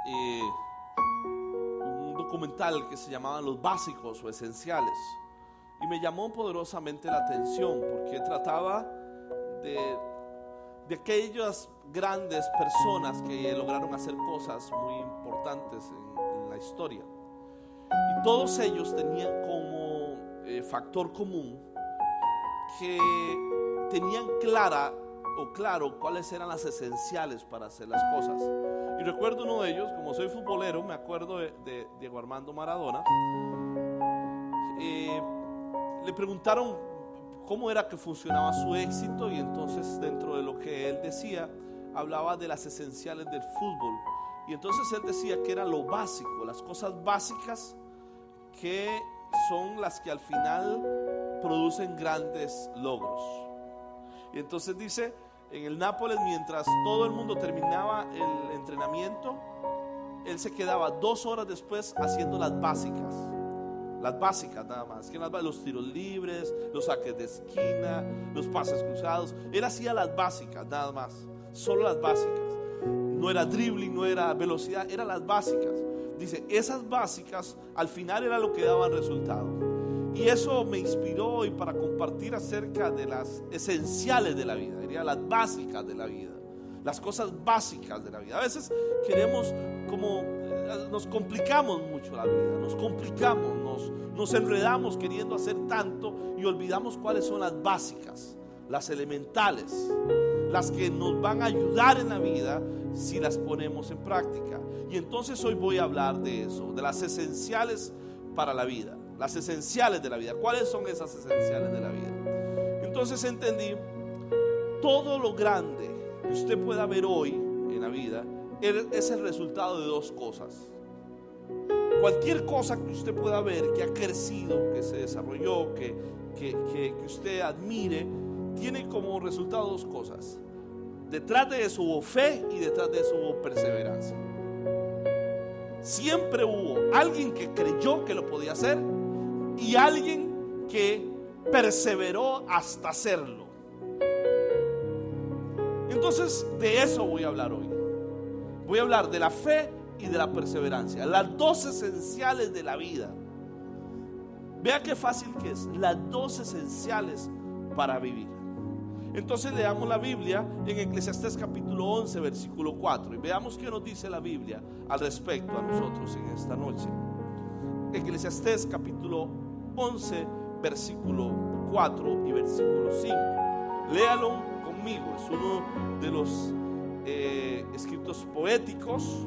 un documental que se llamaba Los Básicos o Esenciales, y me llamó poderosamente la atención porque trataba de aquellas grandes personas que lograron hacer cosas muy importantes en la historia, y todos ellos tenían como factor común que tenían claro cuáles eran las esenciales para hacer las cosas. Y recuerdo uno de ellos, como soy futbolero, me acuerdo de Diego Armando Maradona. Le preguntaron cómo era que funcionaba su éxito, y entonces dentro de lo que él decía, hablaba de las esenciales del fútbol. Y entonces él decía que era lo básico, las cosas básicas que son las que al final producen grandes logros. Y entonces dice, en el Nápoles, mientras todo el mundo terminaba el entrenamiento, él se quedaba 2 horas después haciendo las básicas nada más, que los tiros libres, los saques de esquina, los pases cruzados. Él hacía las básicas nada más, solo las básicas. No era dribbling, no era velocidad, eran las básicas. Dice, esas básicas al final era lo que daban resultado. Y eso me inspiró hoy para compartir acerca de las esenciales de la vida, diría las básicas de la vida, las cosas básicas de la vida. A veces queremos nos complicamos mucho la vida, nos enredamos queriendo hacer tanto y olvidamos cuáles son las básicas, las elementales, las que nos van a ayudar en la vida si las ponemos en práctica. Y entonces hoy voy a hablar de eso, de las esenciales para la vida. Las esenciales de la vida. ¿Cuáles son esas esenciales de la vida? Entonces entendí, todo lo grande que usted pueda ver hoy en la vida es el resultado de 2 cosas. Cualquier cosa que usted pueda ver que ha crecido, que se desarrolló, que usted admire, tiene como resultado 2 cosas. Detrás de eso hubo fe y detrás de eso hubo perseverancia. Siempre hubo alguien que creyó que lo podía hacer y alguien que perseveró hasta hacerlo. Entonces de eso voy a hablar hoy. Voy a hablar de la fe y de la perseverancia, las 2 esenciales de la vida. Vea qué fácil que es, las 2 esenciales para vivir. Entonces leamos la Biblia en Eclesiastés capítulo 11 versículo 4 y veamos qué nos dice la Biblia al respecto a nosotros en esta noche. Eclesiastés capítulo 11 versículo 4 y versículo 5. Léalo conmigo, es uno de los escritos poéticos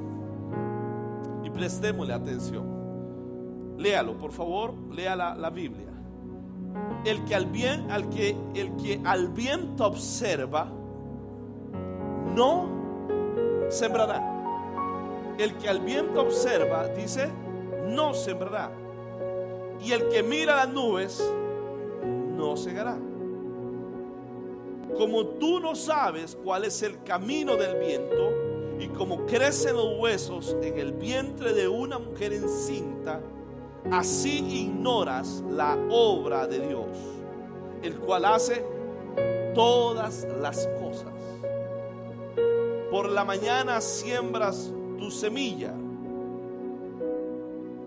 y prestémosle atención. Léalo, por favor, lea la Biblia. El que al viento observa no sembrará. El que al viento observa, dice, no sembrará. Y el que mira las nubes no segará. Como tú no sabes cuál es el camino del viento, y como crecen los huesos en el vientre de una mujer encinta, así ignoras la obra de Dios, el cual hace todas las cosas. Por la mañana siembras tu semilla,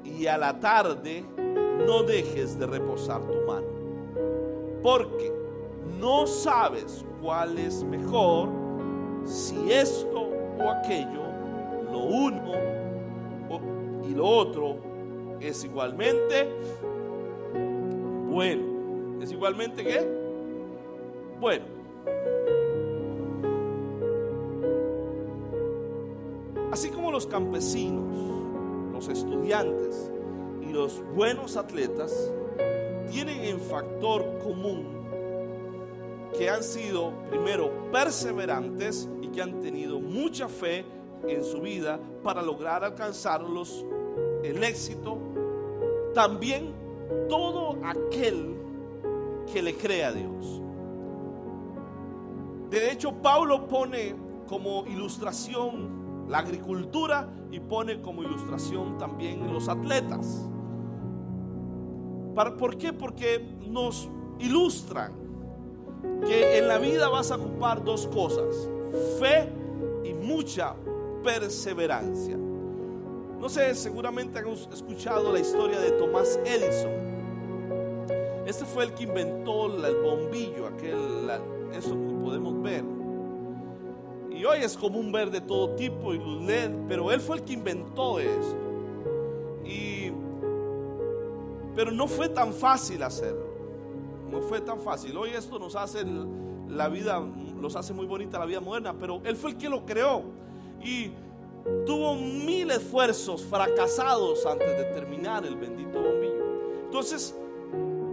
y a la tarde no dejes de reposar tu mano, porque no sabes cuál es mejor, si esto o aquello, lo uno y lo otro es igualmente bueno. ¿Es igualmente qué? Bueno. Así como los campesinos, los estudiantes y los buenos atletas tienen en factor común que han sido primero perseverantes y que han tenido mucha fe en su vida para lograr alcanzar el éxito, también todo aquel que le cree a Dios. De hecho, Pablo pone como ilustración la agricultura y pone como ilustración también los atletas. ¿Por qué? Porque nos ilustran que en la vida vas a ocupar 2 cosas: fe y mucha perseverancia. No sé, seguramente han escuchado la historia de Thomas Edison. Este fue el que inventó el bombillo, eso que podemos ver. Y hoy es común ver de todo tipo y luz LED, pero él fue el que inventó esto. Pero no fue tan fácil hacerlo. No fue tan fácil. Hoy esto nos hace la vida, los hace muy bonita la vida moderna, pero él fue el que lo creó. Y tuvo 1000 esfuerzos fracasados antes de terminar el bendito bombillo. Entonces,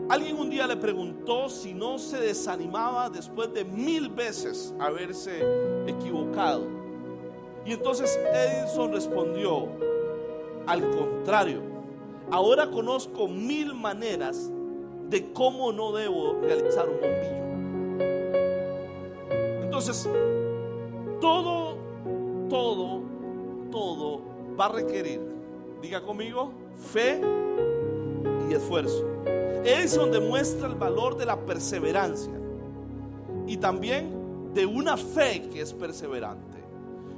alguien un día le preguntó si no se desanimaba después de 1000 veces haberse equivocado. Y entonces Edison respondió: al contrario, ahora conozco 1000 maneras de cómo no debo realizar un bombillo. Entonces, todo va a requerir, diga conmigo, fe y esfuerzo. Edison demuestra el valor de la perseverancia y también de una fe que es perseverante.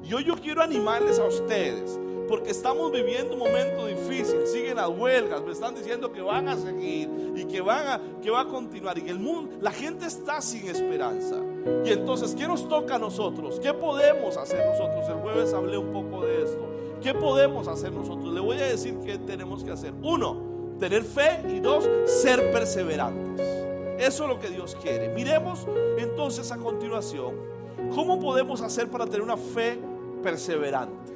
Y hoy yo quiero animarles a ustedes, porque estamos viviendo un momento difícil. Siguen las huelgas, me están diciendo que van a seguir y que va a continuar. Y el mundo, la gente está sin esperanza. Y entonces, ¿qué nos toca a nosotros? ¿Qué podemos hacer nosotros? El jueves hablé un poco de esto. ¿Qué podemos hacer nosotros? Le voy a decir qué tenemos que hacer. 1, tener fe, y 2, ser perseverantes. Eso es lo que Dios quiere. Miremos entonces a continuación cómo podemos hacer para tener una fe perseverante,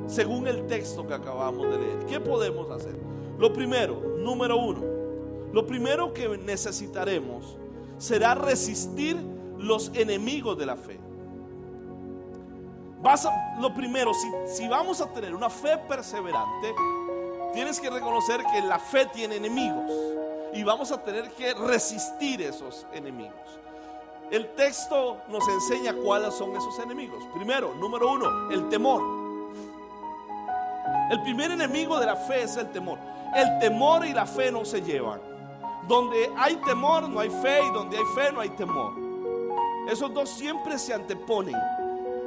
según el texto que acabamos de leer. ¿Qué podemos hacer? Lo primero, número 1, lo primero que necesitaremos será resistir los enemigos de la fe. Lo primero, si vamos a tener una fe perseverante, tienes que reconocer que la fe tiene enemigos y vamos a tener que resistir esos enemigos. El texto nos enseña cuáles son esos enemigos. Primero, número 1, el temor. El primer enemigo de la fe es el temor. El temor y la fe no se llevan. Donde hay temor no hay fe, y donde hay fe no hay temor. Esos dos siempre se anteponen,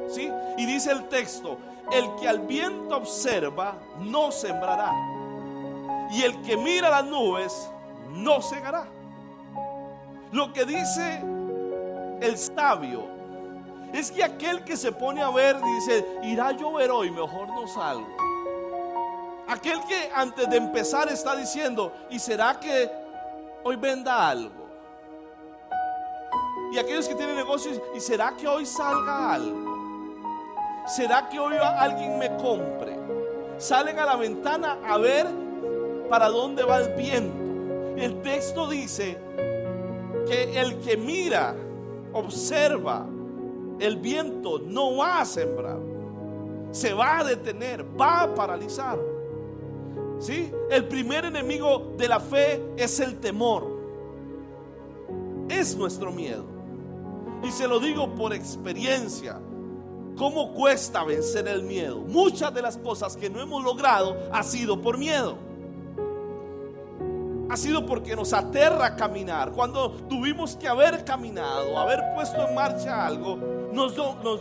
¿sí? Y dice el texto: el que al viento observa no sembrará, y el que mira las nubes no segará. Lo que dice el sabio es que aquel que se pone a ver dice: irá a llover hoy, mejor no salgo. Aquel que antes de empezar está diciendo: ¿y será que hoy venda algo? Y aquellos que tienen negocios: ¿y será que hoy salga algo? ¿Será que hoy alguien me compre? Salen a la ventana a ver para dónde va el viento. El texto dice que el que mira, observa el viento, no va a sembrar, se va a detener, va a paralizar. ¿Sí? El primer enemigo de la fe es el temor, es nuestro miedo. Y se lo digo por experiencia, cómo cuesta vencer el miedo. Muchas de las cosas que no hemos logrado ha sido por miedo. Ha sido porque nos aterra caminar. Cuando tuvimos que haber caminado, haber puesto en marcha algo, nos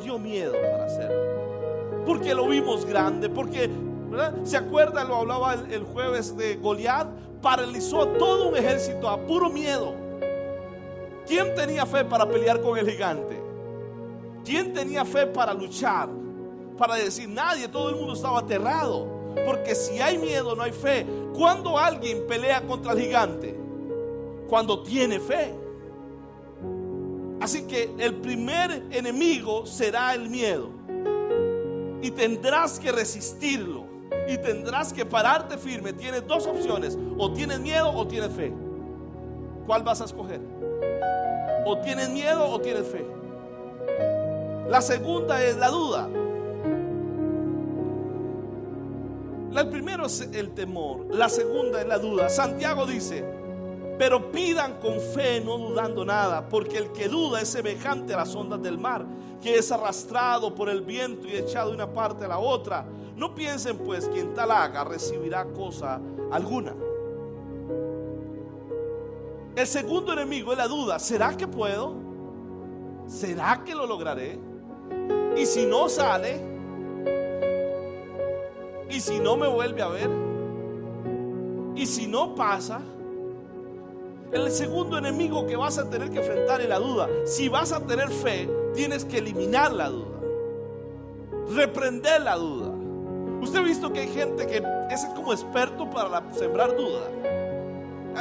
dio miedo para hacerlo, porque lo vimos grande, porque, ¿verdad? ¿Se acuerda? Lo hablaba el jueves de Goliat. Paralizó a todo un ejército a puro miedo. ¿Quién tenía fe para pelear con el gigante? ¿Quién tenía fe para luchar? Para decir nadie, todo el mundo estaba aterrado. Porque si hay miedo no hay fe. ¿Cuándo alguien pelea contra el gigante? Cuando tiene fe. Así que el primer enemigo será el miedo, y tendrás que resistirlo, y tendrás que pararte firme. Tienes dos opciones: o tienes miedo o tienes fe. ¿Cuál vas a escoger? O tienes miedo o tienes fe. La segunda es la duda. El primero es el temor, la segunda es la duda. Santiago dice: pero pidan con fe, no dudando nada, porque el que duda es semejante a las ondas del mar, que es arrastrado por el viento y echado de una parte a la otra. No piensen pues que en tal haga recibirá cosa alguna. El segundo enemigo es la duda. ¿Será que puedo? ¿Será que lo lograré? Y si no sale, ¿Y si no me vuelve a ver? ¿Y si no pasa? El segundo enemigo que vas a tener que enfrentar es la duda. Si vas a tener fe, tienes que eliminar la duda, reprender la duda. Usted ha visto que hay gente que es como experto para sembrar duda.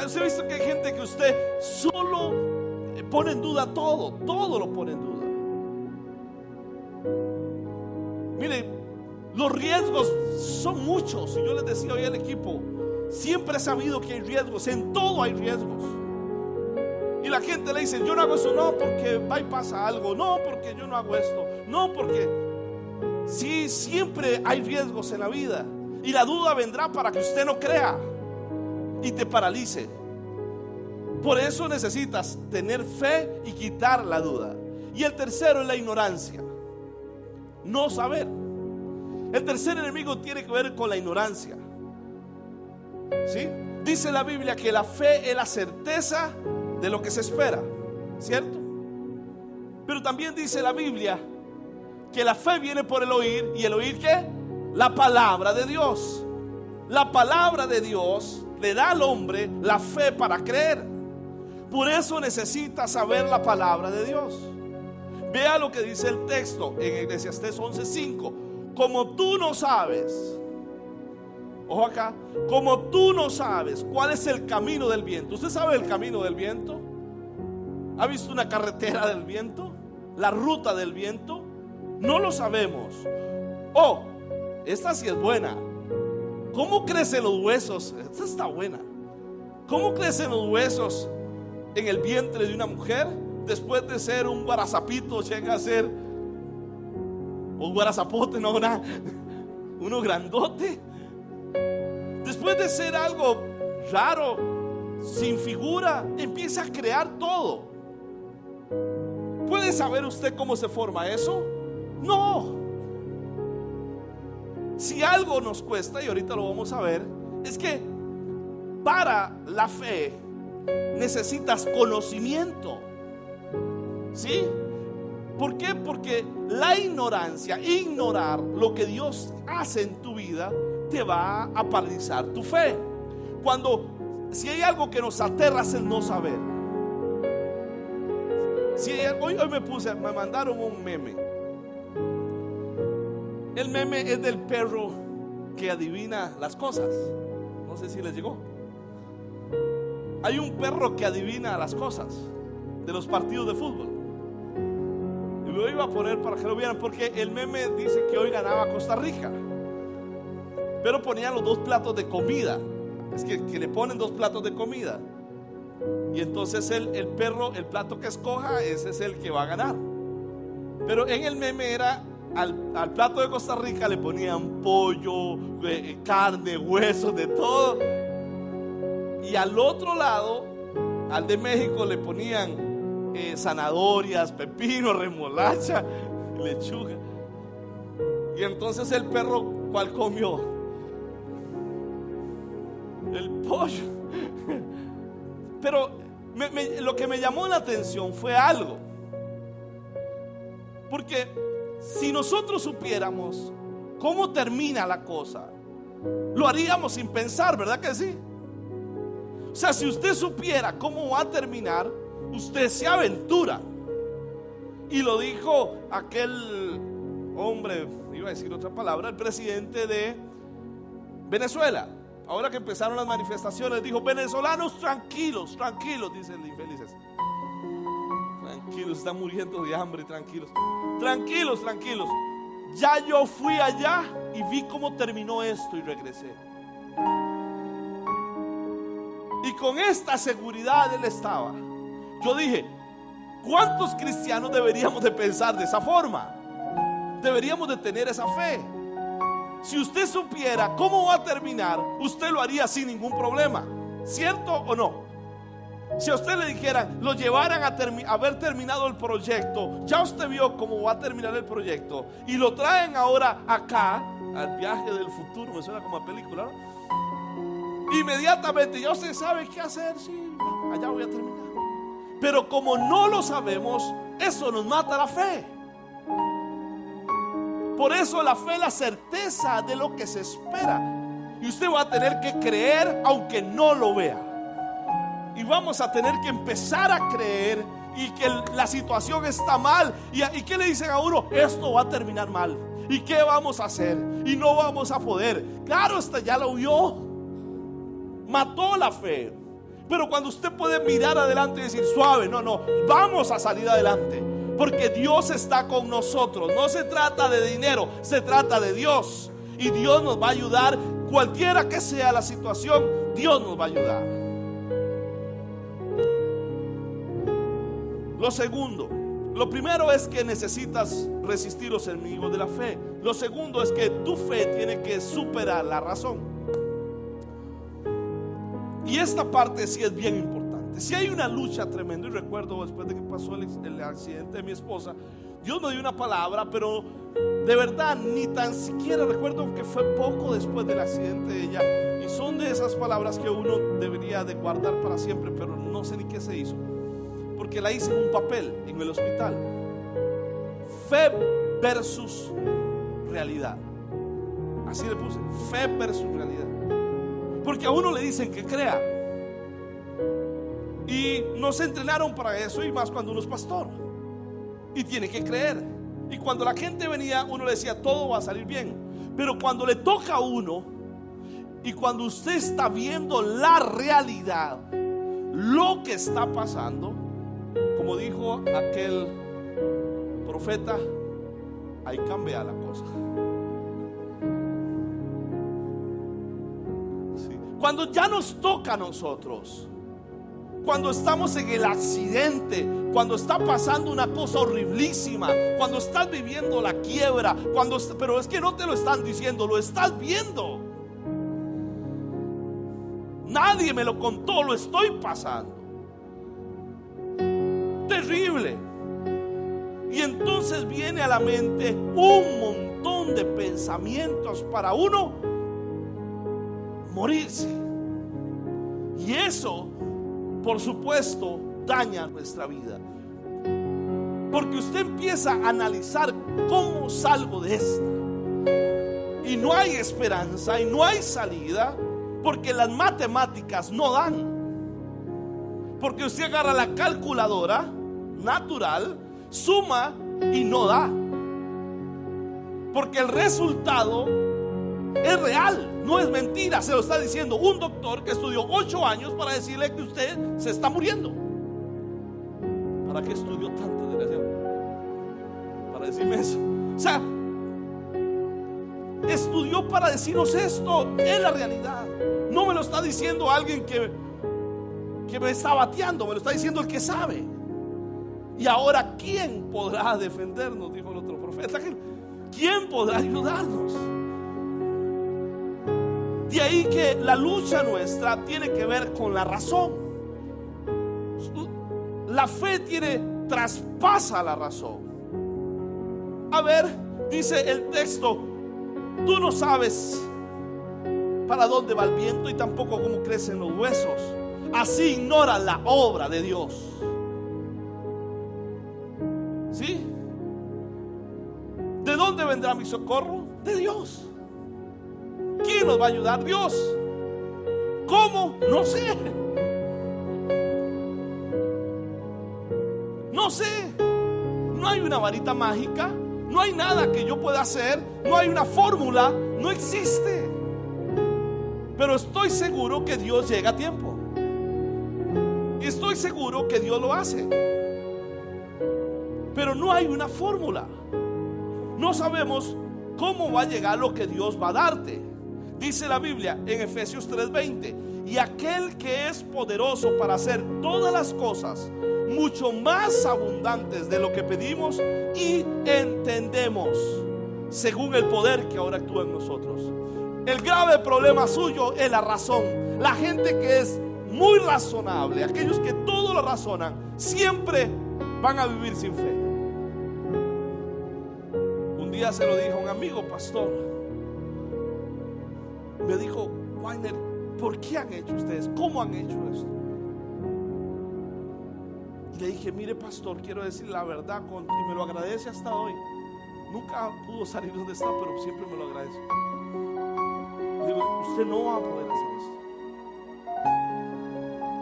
Usted ha visto que hay gente que usted solo pone en duda todo lo pone en duda. Mire, los riesgos son muchos. Y yo les decía hoy al equipo, siempre he sabido que hay riesgos, en todo hay riesgos. Y la gente le dice, yo no hago eso, no, porque va y pasa algo, no, porque yo no hago esto, no, porque sí, siempre hay riesgos en la vida. Y la duda vendrá para que usted no crea y te paralice. Por eso necesitas tener fe y quitar la duda. Y el tercero es la ignorancia, no saber. El tercer enemigo tiene que ver con la ignorancia. ¿Sí? Dice la Biblia que la fe es la certeza de lo que se espera, ¿cierto? Pero también dice la Biblia que la fe viene por el oír. ¿Y el oír qué? La palabra de Dios. La palabra de Dios le da al hombre la fe para creer. Por eso necesita saber la palabra de Dios. Vea lo que dice el texto en Eclesiastés 11:5. Como tú no sabes, ojo acá, como tú no sabes cuál es el camino del viento. ¿Usted sabe el camino del viento? ¿Ha visto una carretera del viento? La ruta del viento. No lo sabemos. Oh, esta sí es buena. ¿Cómo crecen los huesos? Esta está buena. ¿Cómo crecen los huesos en el vientre de una mujer? Después de ser un guarazapito, llega a ser un guarazapote, no, uno grandote. Después de ser algo raro, sin figura, empieza a crear todo. ¿Puede saber usted cómo se forma eso? No. Si algo nos cuesta, y ahorita lo vamos a ver, es que para la fe necesitas conocimiento. ¿Sí? ¿Por qué? Porque la ignorancia, ignorar lo que Dios hace en tu vida, te va a paralizar tu fe. Si hay algo que nos aterra es el no saber. Hoy me mandaron un meme. El meme es del perro que adivina las cosas. No sé si les llegó. Hay un perro que adivina las cosas de los partidos de fútbol. Y lo iba a poner para que lo vieran, porque el meme dice que hoy ganaba Costa Rica, pero ponían los dos platos de comida. Es que le ponen dos platos de comida. Y entonces el perro, el plato que escoja, ese es el que va a ganar. Pero en el meme era al plato de Costa Rica le ponían pollo, carne, huesos, de todo. Y al otro lado, al de México, le ponían zanahorias, pepino, remolacha, lechuga. Y entonces el perro, ¿cuál comió? El pollo. Pero lo que me llamó la atención fue algo. Porque si nosotros supiéramos cómo termina la cosa, lo haríamos sin pensar, ¿verdad que sí? O sea, si usted supiera cómo va a terminar, usted se aventura. Y lo dijo aquel hombre, iba a decir otra palabra, el presidente de Venezuela. Ahora que empezaron las manifestaciones, dijo: venezolanos, tranquilos, tranquilos, dicen los infelices. Tranquilos, están muriendo de hambre, tranquilos. Tranquilos, tranquilos. Ya yo fui allá y vi cómo terminó esto y regresé. Y con esta seguridad él estaba. Yo dije: ¿cuántos cristianos deberíamos de pensar de esa forma? Deberíamos de tener esa fe. Si usted supiera cómo va a terminar, usted lo haría sin ningún problema, ¿cierto o no? Si a usted le dijeran, lo llevaran a haber terminado el proyecto, ya usted vio cómo va a terminar el proyecto, y lo traen ahora acá, al viaje del futuro, me suena como a película, ¿no? Inmediatamente ya usted sabe qué hacer. Sí, allá voy a terminar. Pero como no lo sabemos, eso nos mata la fe. Por eso la fe es la certeza de lo que se espera. Y usted va a tener que creer aunque no lo vea. Y vamos a tener que empezar a creer, y que la situación está mal. ¿Y qué le dicen a uno? Esto va a terminar mal. ¿Y qué vamos a hacer? Y no vamos a poder. Claro, ya lo vio. Mató la fe. Pero cuando usted puede mirar adelante y decir, suave, no, vamos a salir adelante, porque Dios está con nosotros. No se trata de dinero, se trata de Dios. Y Dios nos va a ayudar. Cualquiera que sea la situación, Dios nos va a ayudar. Lo segundo, lo primero es que necesitas resistir los enemigos de la fe. Lo segundo es que tu fe tiene que superar la razón. Y esta parte sí es bien importante. Si hay una lucha tremenda, y recuerdo después de que pasó el accidente de mi esposa, Dios me dio una palabra, pero de verdad ni tan siquiera recuerdo que fue poco después del accidente de ella. Y son de esas palabras que uno debería de guardar para siempre, pero no sé ni qué se hizo, porque la hice en un papel en el hospital. Fe versus realidad. Así le puse, fe versus realidad. Porque a uno le dicen que crea, y nos entrenaron para eso, y más cuando uno es pastor y tiene que creer. Y cuando la gente venía, uno le decía, todo va a salir bien. Pero cuando le toca a uno, y cuando usted está viendo la realidad, lo que está pasando, como dijo aquel profeta, ahí cambia la cosa. Sí. Cuando ya nos toca a nosotros, cuando estamos en el accidente, cuando está pasando una cosa horriblísima, cuando estás viviendo la quiebra, pero es que no te lo están diciendo, lo estás viendo. Nadie me lo contó, lo estoy pasando. Terrible. Y entonces viene a la mente un montón de pensamientos para uno morirse. Y eso, por supuesto, daña nuestra vida, porque usted empieza a analizar cómo salgo de esta, y no hay esperanza y no hay salida, porque las matemáticas no dan. Porque usted agarra la calculadora natural, suma y no da, porque el resultado es real, no es mentira. Se lo está diciendo un doctor que estudió 8 años para decirle que usted se está muriendo. ¿Para qué estudió tanto, desgraciado? Para decirme eso. O sea, estudió para decirnos esto. Es la realidad. No me lo está diciendo alguien que me está bateando, me lo está diciendo el que sabe. Y ahora, ¿quién podrá defendernos? Dijo el otro profeta. ¿Quién podrá ayudarnos? De ahí que la lucha nuestra tiene que ver con la razón. La fe traspasa la razón. A ver, dice el texto, tú no sabes para dónde va el viento y tampoco cómo crecen los huesos. Así ignoran la obra de Dios. ¿Sí? ¿De dónde vendrá mi socorro? De Dios. ¿Quién nos va a ayudar? Dios. ¿Cómo? No sé. No sé. No hay una varita mágica. No hay nada que yo pueda hacer. No hay una fórmula. No existe. Pero estoy seguro que Dios llega a tiempo. Y estoy seguro que Dios lo hace. Pero no hay una fórmula. No sabemos cómo va a llegar lo que Dios va a darte. Dice la Biblia en Efesios 3:20: y aquel que es poderoso para hacer todas las cosas mucho más abundantes de lo que pedimos y entendemos, según el poder que ahora actúa en nosotros. El grave problema suyo es la razón. La gente que es muy razonable, aquellos que todo lo razonan, siempre van a vivir sin fe. Un día se lo dije a un amigo pastor. Me dijo: Weiner, ¿por qué han hecho ustedes? ¿Cómo han hecho esto? Y le dije: mire pastor, quiero decir la verdad, y me lo agradece hasta hoy. nunca pudo salir donde está, pero siempre me lo agradece. Le digo, usted no va a poder hacer esto.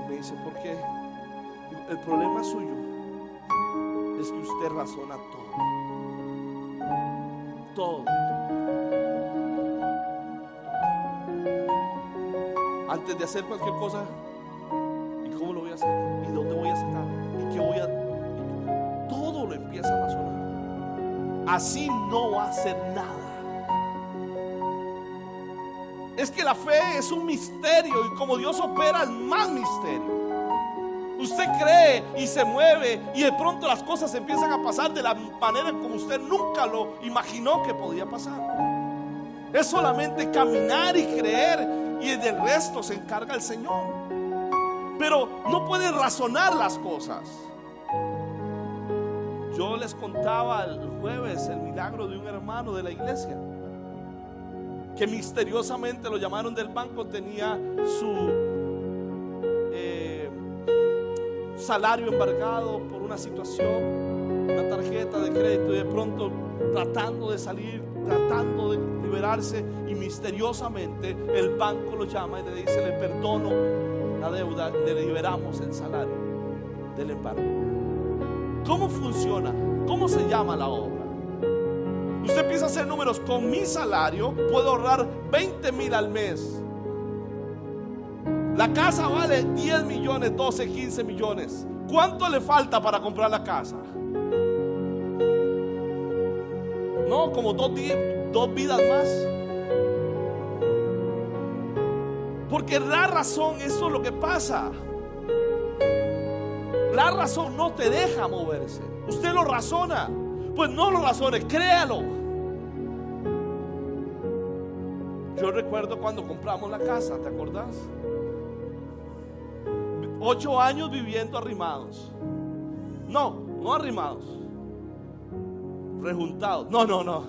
Me dice, ¿por qué? Digo, el problema suyo es que usted razona todo. Antes de hacer cualquier cosa, ¿y cómo lo voy a hacer? ¿Y dónde voy a sacar? ¿Y qué voy a...? Todo lo empieza a razonar. Así no va a hacer nada. Es que la fe es un misterio, y como Dios opera es más misterio. Usted cree y se mueve, y de pronto las cosas empiezan a pasar de la manera como usted nunca lo imaginó que podía pasar. Es solamente caminar y creer, y del resto se encarga el Señor. Pero no puede razonar las cosas. Yo les contaba el jueves el milagro de un hermano de la iglesia que misteriosamente lo llamaron del banco. Tenía su salario embargado por una situación, una tarjeta de crédito, y de pronto tratando de salir, tratando de liberarse, y misteriosamente el banco lo llama y le dice: le perdono la deuda, le liberamos el salario del embargo. ¿Cómo funciona? ¿Cómo se llama la obra? Usted empieza a hacer números. Con mi salario puedo ahorrar 20,000 al mes. La casa vale 10 millones, 12, 15 millones. ¿Cuánto le falta para comprar la casa? No, como dos vidas más. Porque la razón, eso es lo que pasa. La razón no te deja moverse. Usted lo razona. Pues no lo razone, créalo. Yo recuerdo cuando compramos la casa, ¿te acordás? 8 años viviendo arrimados. No arrimados, rejuntados. No.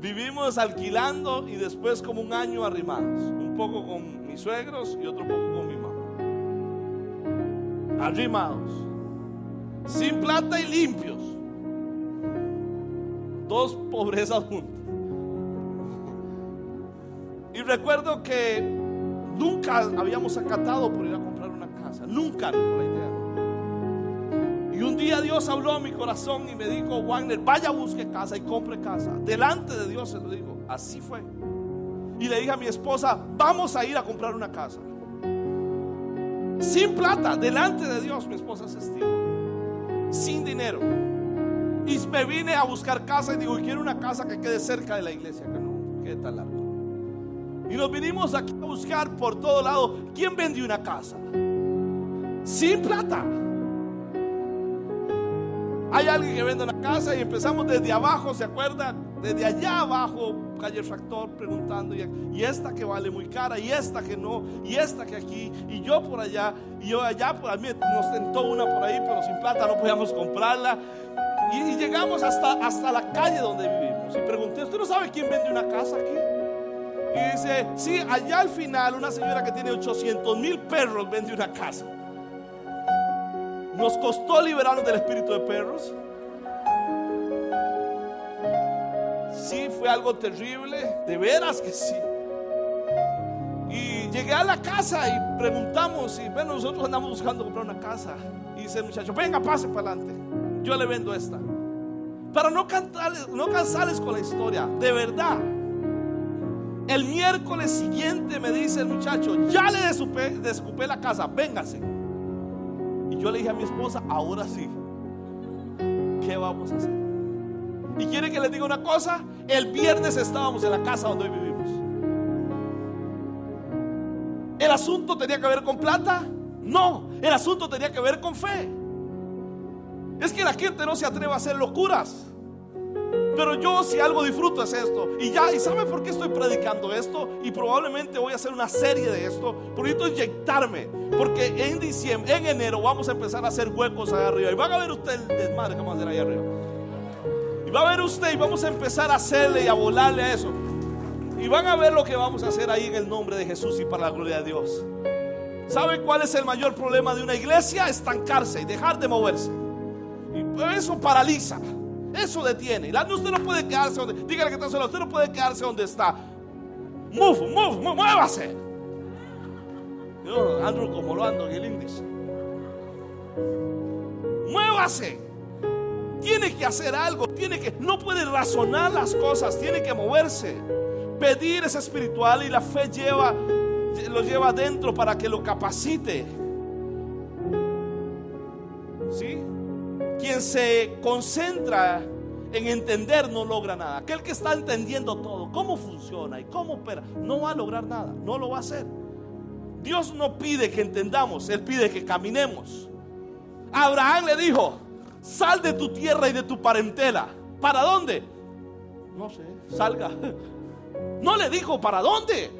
Vivimos alquilando y después como un año arrimados. Un poco con mis suegros y otro poco con mi mamá. Arrimados, sin plata y limpios. 2 pobrezas juntas. Y recuerdo que nunca habíamos acatado por ir a comprar una casa. Nunca por la idea. Y un día Dios habló a mi corazón y me dijo: Wagner, vaya, busque casa y compre casa. Delante de Dios se lo digo. Así fue. Y le dije a mi esposa: vamos a ir a comprar una casa. Sin plata, delante de Dios. Mi esposa es testigo. Sin dinero. Y me vine a buscar casa y digo: quiero una casa que quede cerca de la iglesia, que no quede tan largo. Y nos vinimos aquí a buscar por todo lado. ¿Quién vende una casa? Sin plata. Hay alguien que vende una casa y empezamos desde abajo, ¿se acuerda? Desde allá abajo, calle Tractor, preguntando, y esta que vale muy cara, y esta que no, y esta que aquí, y yo por allá, y yo allá. Por mí nos tentó una por ahí, pero sin plata no podíamos comprarla. Y llegamos hasta la calle donde vivimos. Y pregunté: ¿usted no sabe quién vende una casa aquí? Y dice: sí, allá al final una señora que tiene 800,000 perros vende una casa. Nos costó liberarnos del espíritu de perros. Sí, fue algo terrible, de veras que sí. Y llegué a la casa y preguntamos, y bueno, nosotros andamos buscando comprar una casa. Y dice el muchacho: venga, pase para adelante, yo le vendo esta. Para no cansarles con la historia, de verdad, el miércoles siguiente me dice el muchacho: ya le desocupé la casa, véngase. Y yo le dije a mi esposa: ahora sí, ¿qué vamos a hacer? ¿Y quiere que les diga una cosa? El viernes estábamos en la casa donde hoy vivimos. ¿El asunto tenía que ver con plata? No, el asunto tenía que ver con fe. Es que la gente no se atreve a hacer locuras. Pero yo, si algo disfruto, es esto. Y ¿sabe por qué estoy predicando esto? Y probablemente voy a hacer una serie de esto, porque necesito inyectarme. Porque en diciembre, en enero, vamos a empezar a hacer huecos allá arriba. Y van a ver usted el desmadre que vamos a hacer allá arriba. Y va a ver usted, y vamos a empezar a hacerle y a volarle a eso. Y van a ver lo que vamos a hacer ahí en el nombre de Jesús y para la gloria de Dios. ¿Sabe cuál es el mayor problema de una iglesia? Estancarse y dejar de moverse. Y eso paraliza. Eso detiene. Usted no puede quedarse donde, dígale que está solo, usted no puede quedarse donde está. Muévase. Yo ando como lo ando en el inglés. Muévase. Tiene que hacer algo, no puede razonar las cosas, tiene que moverse. Pedir es espiritual y la fe lo lleva adentro para que lo capacite. ¿Sí? Quien se concentra en entender no logra nada. Aquel que está entendiendo todo, cómo funciona y cómo opera, no va a lograr nada, no lo va a hacer. Dios no pide que entendamos, Él pide que caminemos. Abraham le dijo: sal de tu tierra y de tu parentela. ¿Para dónde? No sé, salga. No le dijo para dónde.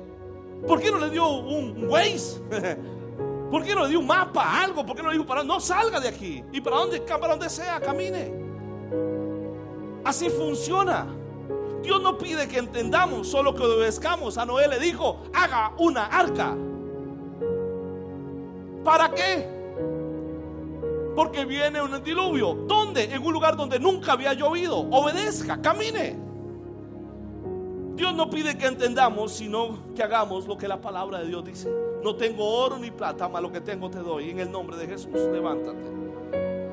¿Por qué no le dio un Waze? ¿Por qué no le dio un mapa, algo? ¿Por qué no le dijo para dónde? No, salga de aquí. Y para donde sea, camine. Así funciona. Dios no pide que entendamos, solo que obedezcamos. A Noé le dijo: haga una arca. ¿Para qué? Porque viene un diluvio. ¿Dónde? En un lugar donde nunca había llovido. Obedezca, camine. Dios no pide que entendamos, sino que hagamos lo que la palabra de Dios dice. No tengo oro ni plata, mas lo que tengo te doy. En el nombre de Jesús, levántate.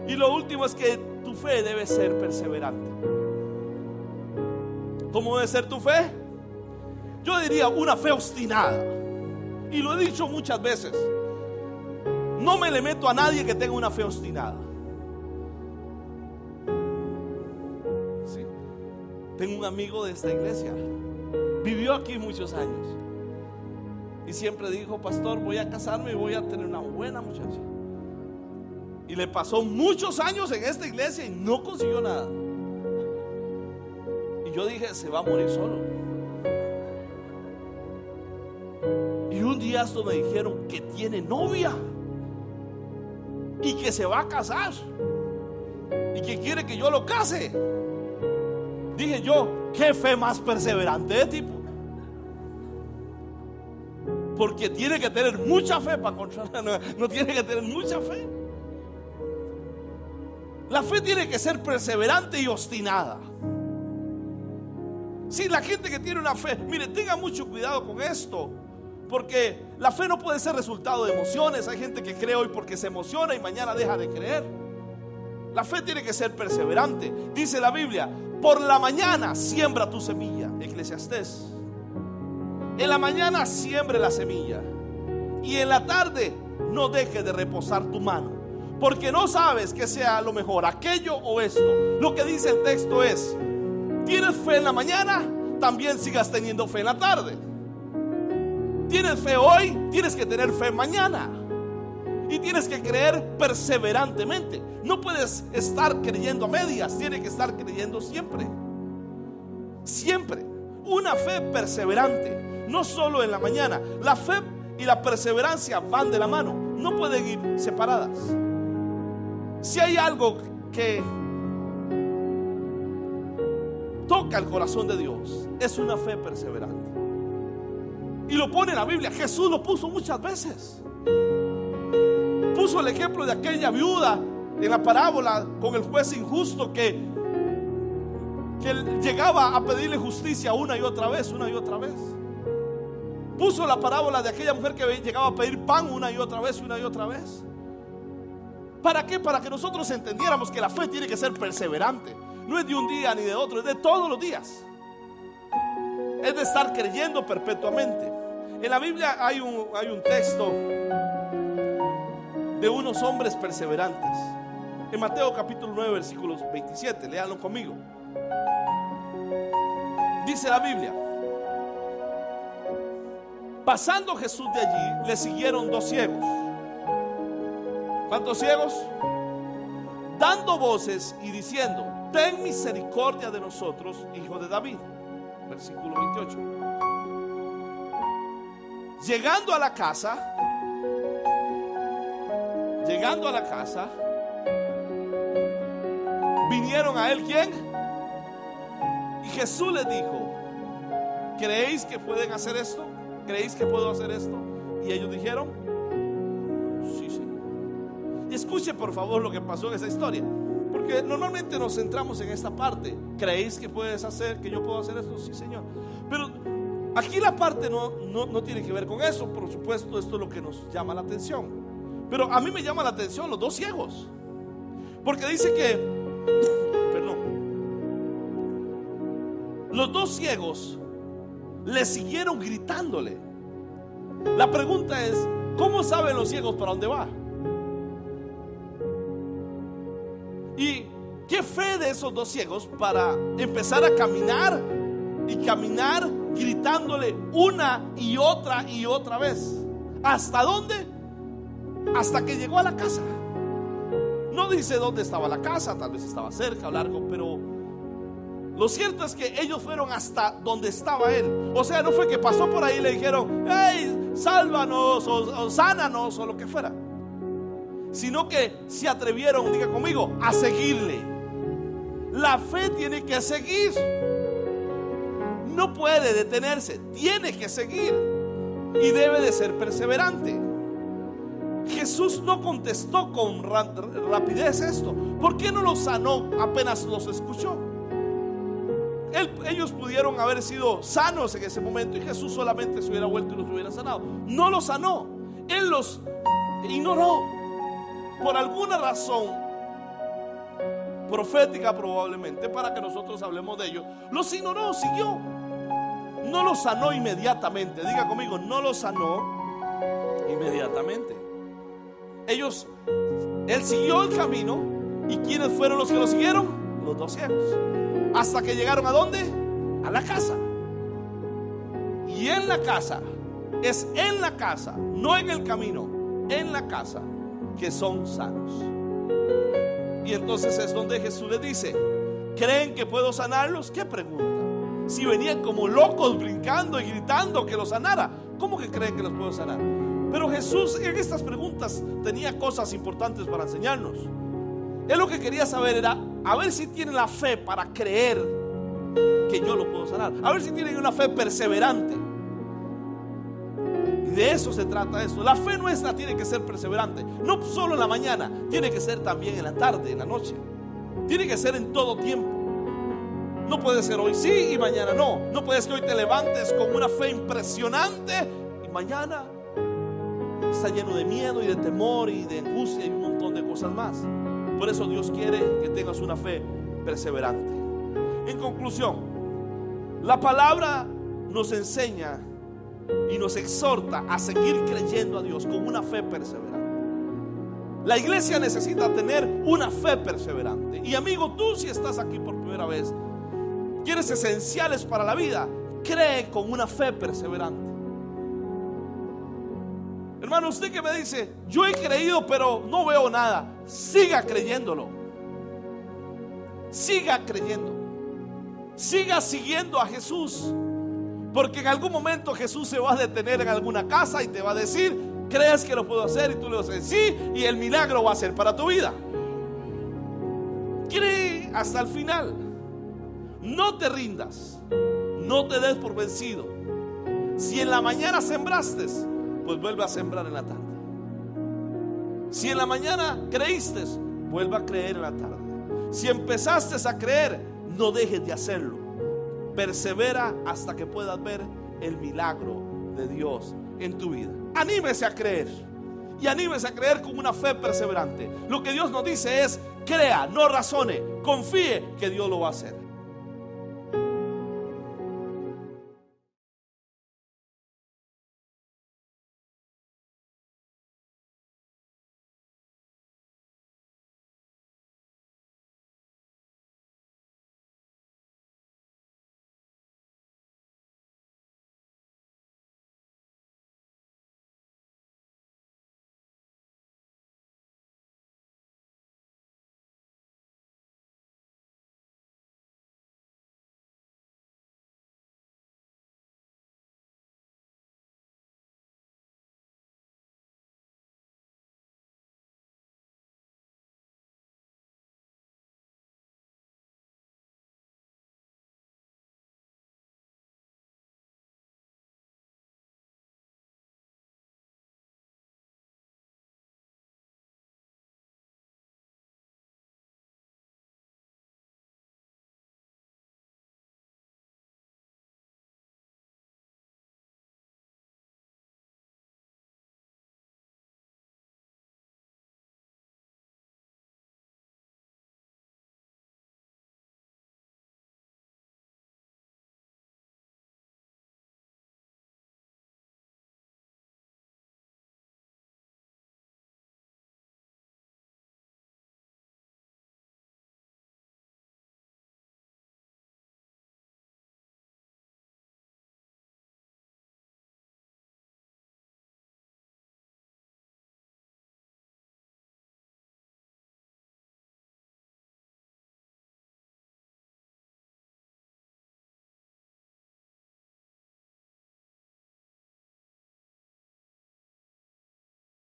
Y lo último es que tu fe debe ser perseverante. ¿Cómo debe ser tu fe? Yo diría una fe obstinada. Y lo he dicho muchas veces. No me le meto a nadie que tenga una fe obstinada. Sí. Tengo un amigo de esta iglesia. Vivió aquí muchos años. Y siempre dijo: pastor, voy a casarme y voy a tener una buena muchacha. Y le pasó muchos años en esta iglesia y no consiguió nada. Y yo dije: se va a morir solo. Y un día esto me dijeron que tiene novia y que se va a casar y que quiere que yo lo case. Dije yo: qué fe más perseverante de tipo. Porque tiene que tener mucha fe para controlar. No tiene que tener mucha fe. La fe tiene que ser perseverante y obstinada. Si la gente que tiene una fe, mire, tenga mucho cuidado con esto, porque la fe no puede ser resultado de emociones. Hay gente que cree hoy porque se emociona y mañana deja de creer. La fe tiene que ser perseverante. Dice la Biblia: por la mañana siembra tu semilla. Eclesiastés. En la mañana siembre la semilla, y en la tarde no deje de reposar tu mano, porque no sabes que sea lo mejor, aquello o esto. Lo que dice el texto es: tienes fe en la mañana, también sigas teniendo fe en la tarde. Tienes fe hoy, tienes que tener fe mañana. Y tienes que creer perseverantemente. No puedes estar creyendo a medias, tienes que estar creyendo siempre. Siempre. Una fe perseverante. No solo en la mañana. La fe y la perseverancia van de la mano. No pueden ir separadas. Si hay algo que toca el corazón de Dios, es una fe perseverante. Y lo pone en la Biblia. Jesús lo puso muchas veces. Puso el ejemplo de aquella viuda en la parábola con el juez injusto que llegaba a pedirle justicia una y otra vez, una y otra vez. Puso la parábola de aquella mujer que llegaba a pedir pan una y otra vez, una y otra vez. ¿Para qué? Para que nosotros entendiéramos que la fe tiene que ser perseverante. No es de un día ni de otro, es de todos los días. Es de estar creyendo perpetuamente. En la Biblia hay un texto de unos hombres perseverantes. En Mateo capítulo 9 versículos 27, léanlo conmigo. Dice la Biblia: pasando Jesús de allí, le siguieron 2 ciegos. ¿Cuántos ciegos? Dando voces y diciendo: ten misericordia de nosotros, hijo de David. Versículo 28. Llegando a la casa, vinieron a él, ¿quién? Y Jesús les dijo: ¿creéis que pueden hacer esto? ¿Creéis que puedo hacer esto? Y ellos dijeron: sí, Señor. Y escuche por favor lo que pasó en esa historia, Porque normalmente nos centramos en esta parte. ¿Creéis que puedes hacer, que yo puedo hacer esto? Sí, Señor. Pero aquí la parte no tiene que ver con eso. Por supuesto, esto es lo que nos llama la atención. Pero a mí me llama la atención los dos ciegos. Porque dice que, perdón, los dos ciegos le siguieron gritándole. La pregunta es, ¿cómo saben los ciegos para dónde va? Y qué fe de esos dos ciegos para empezar a caminar y caminar gritándole una y otra vez. ¿Hasta dónde? Hasta que llegó a la casa. No dice dónde estaba la casa, tal vez estaba cerca o largo, pero lo cierto es que ellos fueron hasta donde estaba él. O sea, no fue que pasó por ahí y le dijeron, hey, sálvanos o sánanos o lo que fuera, sino que se atrevieron, diga conmigo, a seguirle. La fe tiene que seguir, no puede detenerse, tiene que seguir y debe de ser perseverante. Jesús no contestó con rapidez esto. ¿Por qué no los sanó apenas los escuchó? Ellos pudieron haber sido sanos en ese momento y Jesús solamente se hubiera vuelto y los hubiera sanado. No los sanó, Él los ignoró. Por alguna razón profética probablemente, para que nosotros hablemos de ello, los ignoró, siguió. No los sanó inmediatamente. Diga conmigo, no los sanó inmediatamente. Él siguió el camino. ¿Y quiénes fueron los que lo siguieron? Los dos ciegos. Hasta que llegaron ¿a dónde? A la casa. Y en la casa, es en la casa, no en el camino, en la casa, que son sanos. Y entonces es donde Jesús les dice, ¿creen que puedo sanarlos? ¿Qué pregunta? Si venían como locos brincando y gritando que los sanara, ¿cómo que creen que los puedo sanar? Pero Jesús en estas preguntas tenía cosas importantes para enseñarnos. Él lo que quería saber era, a ver si tienen la fe para creer que yo lo puedo sanar. A ver si tienen una fe perseverante. Y de eso se trata esto. La fe nuestra tiene que ser perseverante. No solo en la mañana, tiene que ser también en la tarde, en la noche. Tiene que ser en todo tiempo. No puede ser hoy sí y mañana no. No puedes que hoy te levantes con una fe impresionante y mañana está lleno de miedo y de temor y de angustia y un montón de cosas más. Por eso Dios quiere que tengas una fe perseverante. En conclusión, la palabra nos enseña y nos exhorta a seguir creyendo a Dios con una fe perseverante. La iglesia necesita tener una fe perseverante. Y amigo, tú si estás aquí por primera vez, quieres esenciales para la vida, cree con una fe perseverante. Hermano, usted que me dice, yo he creído pero no veo nada, siga creyéndolo. Siga creyendo. Siga siguiendo a Jesús. Porque en algún momento Jesús se va a detener en alguna casa y te va a decir, ¿crees que lo puedo hacer? Y tú le vas a decir sí, y el milagro va a ser para tu vida. Cree hasta el final. No te rindas. No te des por vencido. Si en la mañana sembraste, pues vuelve a sembrar en la tarde. Si en la mañana creíste, vuelve a creer en la tarde. Si empezaste a creer, no dejes de hacerlo. Persevera hasta que puedas ver el milagro de Dios en tu vida. Anímese a creer. Y anímese a creer con una fe perseverante. Lo que Dios nos dice es, crea, no razone, confíe que Dios lo va a hacer.